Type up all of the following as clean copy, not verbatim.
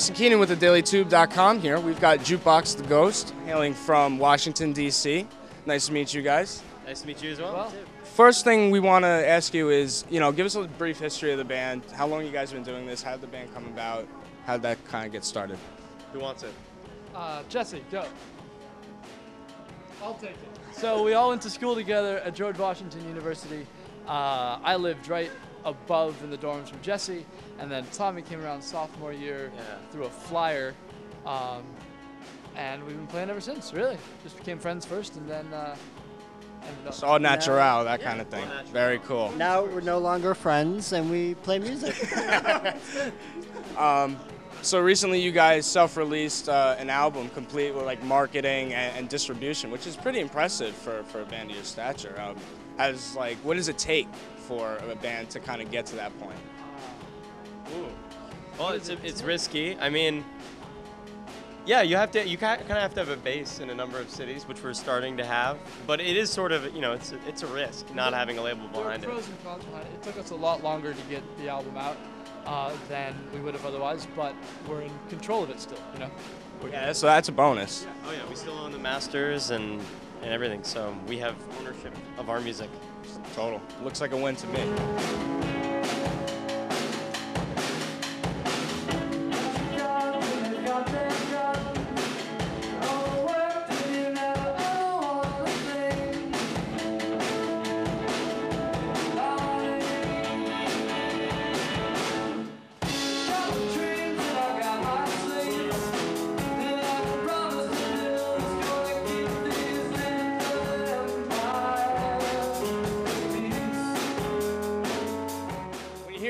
Austin Keenan with thedailytube.com here. We've got Jukebox the Ghost, hailing from Washington, D.C. Nice to meet you guys. Nice to meet you as well. First thing we want to ask you is, give us a brief history of the band. How long you guys been doing this? How did the band come about? How did that kind of get started? Who wants it? Jesse, go. I'll take it. So we all went to school together at George Washington University. I lived right above in the dorms from Jesse, and then Tommy came around sophomore year through a flyer, and we've been playing ever since, really. Just became friends first, and then ended up. It's all natural, that kind of thing. Very cool. Now we're no longer friends, and we play music. So recently you guys self-released an album complete with like marketing and distribution, which is pretty impressive for a band of your stature. What does it take for a band to kind of get to that point? Well, it's risky. I mean, yeah, you kind of have to have a base in a number of cities, which we're starting to have. But it is sort of, it's a risk not having a label behind it. There are pros and cons behind it. It took us a lot longer to get the album out than we would have otherwise, but we're in control of it still, Yeah, so that's a bonus. Yeah. Oh yeah, we still own the masters and everything, so we have ownership of our music. Total. Looks like a win to me.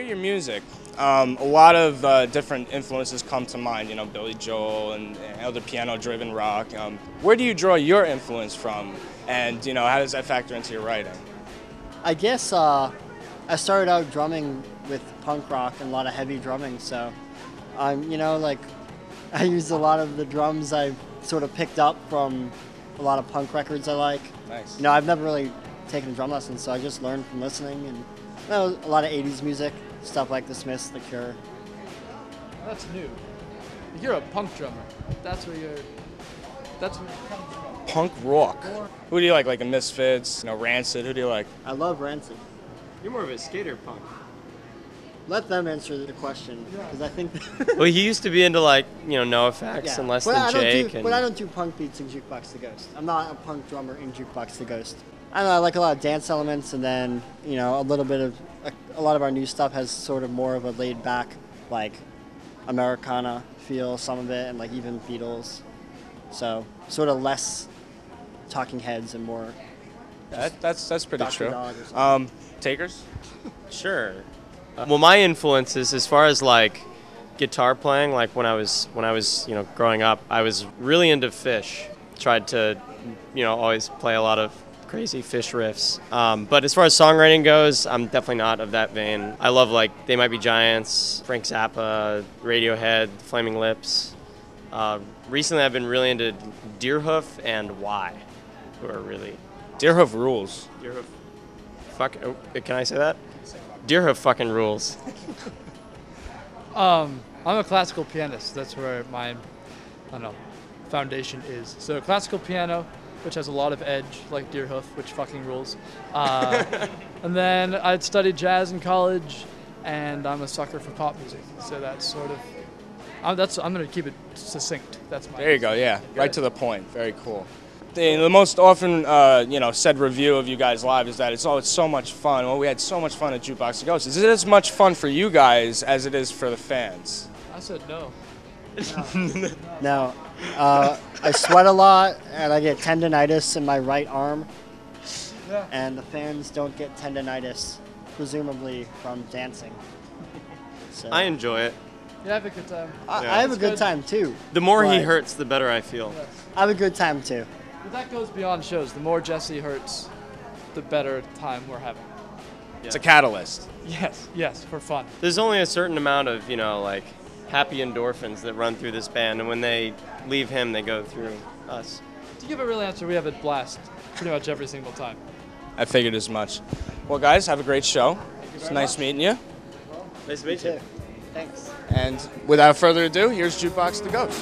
Your music, a lot of different influences come to mind, Billy Joel and other piano-driven rock. Where do you draw your influence from, and how does that factor into your writing? I guess I started out drumming with punk rock and a lot of heavy drumming, so I used a lot of the drums I sort of picked up from a lot of punk records I like. Nice. I've never really taken drum lessons, so I just learned from listening, and a lot of 80s music. Stuff like The Smiths, The Cure. That's new. You're a punk drummer. That's where you come from. Punk rock. Who do you like the Misfits, Rancid? Who do you like? I love Rancid. You're more of a skater punk. Let them answer the question, because I think. Well, he used to be into NoFX and Less Than Jake. But I don't do punk beats in Jukebox the Ghost. I'm not a punk drummer in Jukebox the Ghost. I don't know, I like a lot of dance elements, and then a lot of our new stuff has sort of more of a laid back, Americana feel, some of it, and even Beatles. So sort of less Talking Heads and more. That's pretty Dr. true. Dog Takers? Sure. Well, my influences, as far as guitar playing, when I was growing up, I was really into Fish. Tried to always play a lot of crazy Fish riffs. But as far as songwriting goes, I'm definitely not of that vein. I love They Might Be Giants, Frank Zappa, Radiohead, Flaming Lips. Recently I've been really into Deerhoof and Y, who are really... Deerhoof rules. Deerhoof. Can I say that? Deerhoof fucking rules. I'm a classical pianist. That's where my, foundation is. So classical piano, which has a lot of edge, like Deerhoof, which fucking rules. And then I'd studied jazz in college, and I'm a sucker for pop music. So that's sort of, I'm going to keep it succinct. That's my. There you go, yeah. Right to the point. Very cool. The most often, said review of you guys live is that it's so much fun. Well, we had so much fun at Jukebox the Ghost. Is it as much fun for you guys as it is for the fans? I said no. No. I sweat a lot, and I get tendinitis in my right arm. Yeah. And the fans don't get tendinitis, presumably from dancing. So. I enjoy it. You have a good time. I have a good time, too. The more he hurts, the better I feel. Yes. I have a good time, too. But that goes beyond shows. The more Jesse hurts, the better time we're having. It's a catalyst. Yes, for fun. There's only a certain amount of, like, happy endorphins that run through this band, and when they leave him, they go through us. To give a real answer, we have a blast pretty much every single time. I figured as much. Well, guys, have a great show. It's nice meeting you. Nice to meet you. Thanks. And without further ado, here's Jukebox the Ghost.